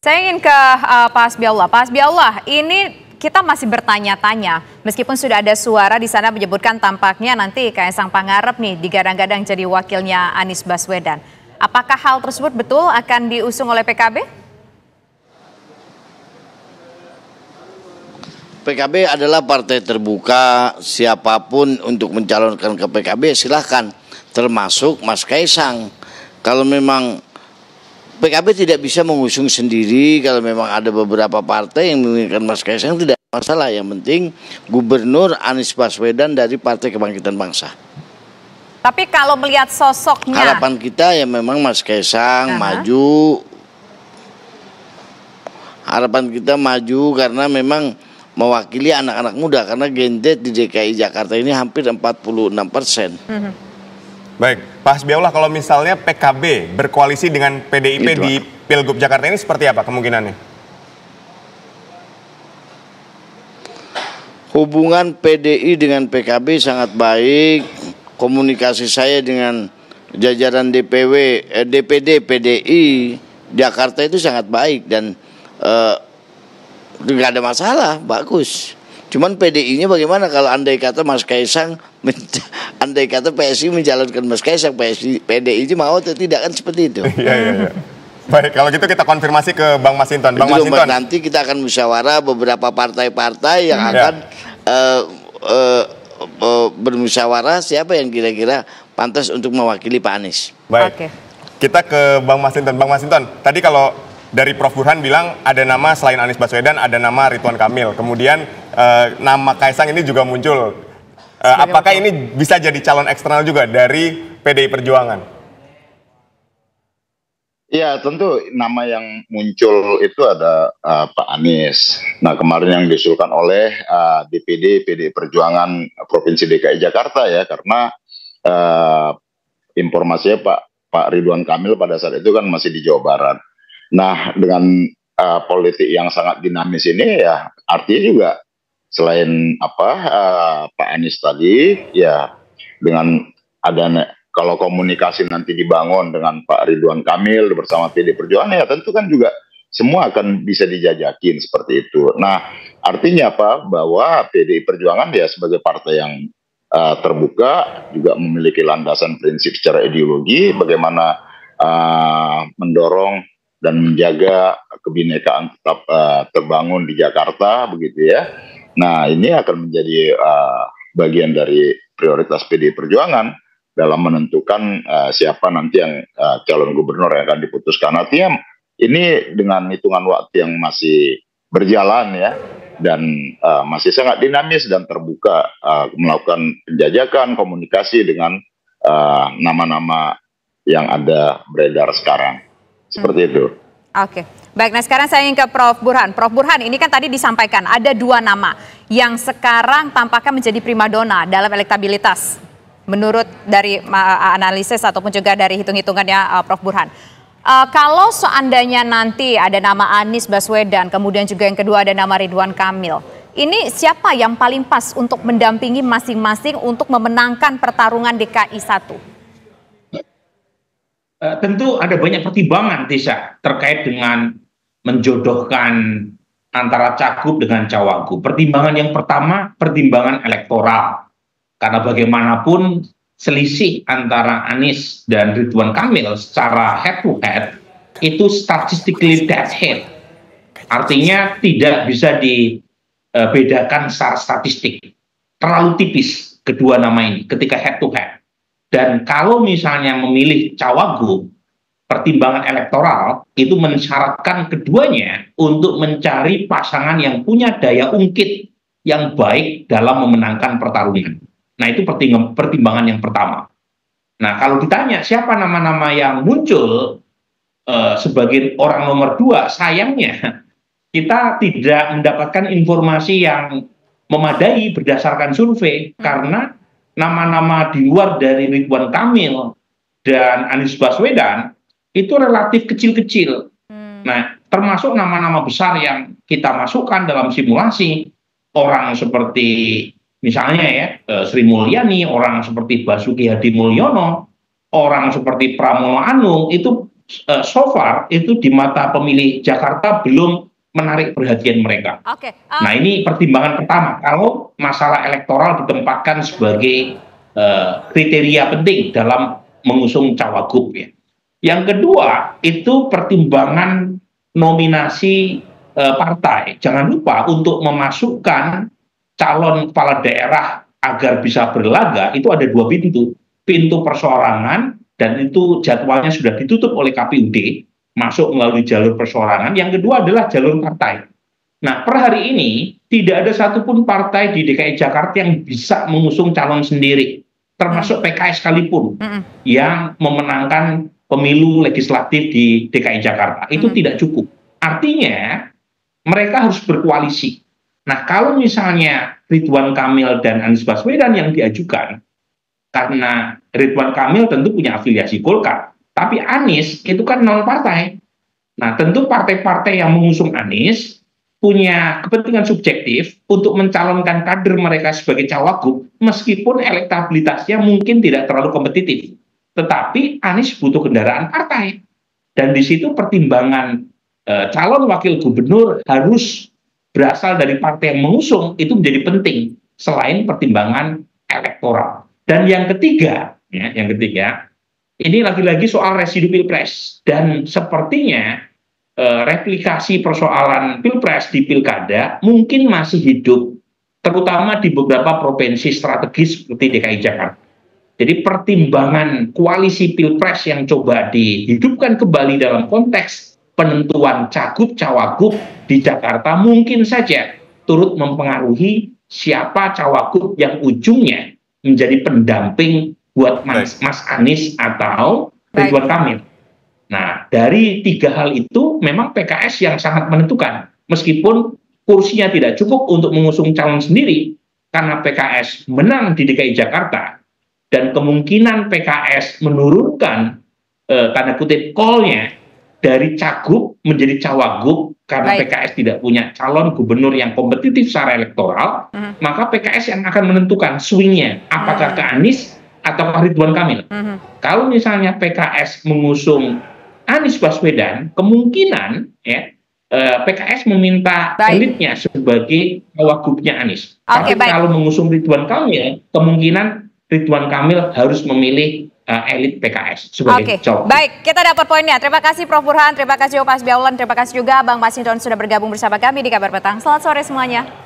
Saya ingin ke Pak Hasbiallah. Pak Hasbiallah, ini kita masih bertanya-tanya, meskipun sudah ada suara di sana menyebutkan tampaknya nanti Kaisang Pangarep nih digadang-gadang jadi wakilnya Anies Baswedan. Apakah hal tersebut betul akan diusung oleh PKB? PKB adalah partai terbuka, siapapun untuk mencalonkan ke PKB silahkan, termasuk Mas Kaisang. Kalau memang PKB tidak bisa mengusung sendiri, kalau memang ada beberapa partai yang menginginkan Mas Kaisang tidak masalah. Yang penting Gubernur Anies Baswedan dari Partai Kebangkitan Bangsa. Tapi kalau melihat sosoknya, harapan kita ya memang Mas Kaisang maju. Harapan kita maju karena memang mewakili anak-anak muda, karena Gen Z di DKI Jakarta ini hampir 46%. Baik, Pak Hasbiallah, kalau misalnya PKB berkoalisi dengan PDIP di Pilgub Jakarta ini seperti apa kemungkinannya? Hubungan PDI dengan PKB sangat baik. Komunikasi saya dengan jajaran DPD PDI Jakarta itu sangat baik dan nggak ada masalah, bagus. Cuman PDI-nya bagaimana kalau andai kata Mas Kaisang, andai kata PSI mencalonkan Mas Kaisang, PDI mau atau tidak, kan seperti itu. Iya. Baik, kalau gitu kita konfirmasi ke Bang Masinton. Bang Masinton, nanti kita akan musyawarah beberapa partai-partai yang akan bermusyawarah siapa yang kira-kira pantas untuk mewakili Pak Anies. Baik, kita ke Bang Masinton. Bang Masinton, tadi kalau dari Prof. Burhan bilang ada nama selain Anies Baswedan, ada nama Ridwan Kamil. Kemudian nama Kaisang ini juga muncul. Apakah ini bisa jadi calon eksternal juga dari PDI Perjuangan? Ya, tentu nama yang muncul itu ada Pak Anies. Nah, kemarin yang diusulkan oleh DPD PDI Perjuangan Provinsi DKI Jakarta ya, karena informasinya Pak Ridwan Kamil pada saat itu kan masih di Jawa Barat. Nah, dengan politik yang sangat dinamis ini ya artinya juga selain Pak Anies tadi ya, dengan ada kalau komunikasi nanti dibangun dengan Pak Ridwan Kamil bersama PD Perjuangan ya tentu kan juga semua akan bisa dijajakin seperti itu. Nah, artinya apa? Bahwa PDI Perjuangan ya sebagai partai yang terbuka juga memiliki landasan prinsip secara ideologi bagaimana mendorong dan menjaga kebinekaan tetap terbangun di Jakarta begitu ya. Nah, ini akan menjadi bagian dari prioritas PDI Perjuangan dalam menentukan siapa nanti yang calon gubernur yang akan diputuskan. Artinya ini dengan hitungan waktu yang masih berjalan ya, dan masih sangat dinamis dan terbuka melakukan penjajakan komunikasi dengan nama-nama yang ada beredar sekarang. Seperti itu. Oke, baik. Nah sekarang saya ingin ke Prof. Burhan. Prof. Burhan, ini kan tadi disampaikan ada dua nama yang sekarang tampaknya menjadi primadona dalam elektabilitas. Menurut dari analisis ataupun juga dari hitung-hitungannya Prof. Burhan. Kalau seandainya nanti ada nama Anies Baswedan, kemudian juga yang kedua ada nama Ridwan Kamil. Ini siapa yang paling pas untuk mendampingi masing-masing untuk memenangkan pertarungan DKI 1? Tentu ada banyak pertimbangan, Tisha, terkait dengan menjodohkan antara cagup dengan cawagup. Pertimbangan yang pertama, pertimbangan elektoral. Karena bagaimanapun selisih antara Anies dan Ridwan Kamil secara head to head itu statistically dead head. Artinya tidak bisa dibedakan secara statistik. Terlalu tipis kedua nama ini ketika head to head. Dan kalau misalnya memilih cawagup, pertimbangan elektoral itu mensyaratkan keduanya untuk mencari pasangan yang punya daya ungkit yang baik dalam memenangkan pertarungan. Nah, itu pertimbangan yang pertama. Nah, kalau ditanya siapa nama-nama yang muncul sebagai orang nomor dua, sayangnya kita tidak mendapatkan informasi yang memadai berdasarkan survei, karena nama-nama di luar dari Ridwan Kamil dan Anies Baswedan itu relatif kecil-kecil. Nah, termasuk nama-nama besar yang kita masukkan dalam simulasi, orang seperti misalnya ya Sri Mulyani, orang seperti Basuki Hadi Mulyono, orang seperti Pramono Anung, itu so far itu di mata pemilih Jakarta belum menarik perhatian mereka. Oke. Nah, ini pertimbangan pertama kalau masalah elektoral ditempatkan sebagai kriteria penting dalam mengusung cawagup ya. Yang kedua itu pertimbangan nominasi partai. Jangan lupa untuk memasukkan calon kepala daerah agar bisa berlaga itu ada dua pintu. Pintu perseorangan, dan itu jadwalnya sudah ditutup oleh KPUD, masuk melalui jalur perseorangan. Yang kedua adalah jalur partai. Nah, per hari ini tidak ada satupun partai di DKI Jakarta yang bisa mengusung calon sendiri, termasuk PKS sekalipun yang memenangkan pemilu legislatif di DKI Jakarta. Itu tidak cukup. Artinya mereka harus berkoalisi. Nah, kalau misalnya Ridwan Kamil dan Anies Baswedan yang diajukan, karena Ridwan Kamil tentu punya afiliasi Golkar, tapi Anies itu kan non partai. Nah, tentu partai-partai yang mengusung Anies punya kepentingan subjektif untuk mencalonkan kader mereka sebagai cawagup, meskipun elektabilitasnya mungkin tidak terlalu kompetitif. Tetapi Anies butuh kendaraan partai. Dan di situ pertimbangan calon wakil gubernur harus berasal dari partai yang mengusung, itu menjadi penting selain pertimbangan elektoral. Dan yang ketiga, ini lagi-lagi soal residu pilpres. Dan sepertinya replikasi persoalan pilpres di pilkada mungkin masih hidup, terutama di beberapa provinsi strategis seperti DKI Jakarta. Jadi pertimbangan koalisi pilpres yang coba dihidupkan kembali dalam konteks penentuan cagup-cawagup di Jakarta mungkin saja turut mempengaruhi siapa cawagup yang ujungnya menjadi pendamping buat Mas Anies atau Ridwan Kamil. Nah, dari tiga hal itu memang PKS yang sangat menentukan. Meskipun kursinya tidak cukup untuk mengusung calon sendiri, karena PKS menang di DKI Jakarta, dan kemungkinan PKS menurunkan tanda kutip call-nya dari cagup menjadi cawagup karena PKS tidak punya calon gubernur yang kompetitif secara elektoral, maka PKS yang akan menentukan swingnya apakah ke Anies atau ke Ridwan Kamil. Kalau misalnya PKS mengusung Anies Baswedan, kemungkinan PKS meminta elitnya sebagai cawagupnya Anies. Tapi kalau mengusung Ridwan Kamil, kemungkinan Ridwan Kamil harus memilih elit PKS sebagai cowok. Baik, kita dapat poinnya. Terima kasih Prof. Burhan, terima kasih Pak Asbiaulan, terima kasih juga Bang Masinton sudah bergabung bersama kami di Kabar Petang. Selamat sore semuanya.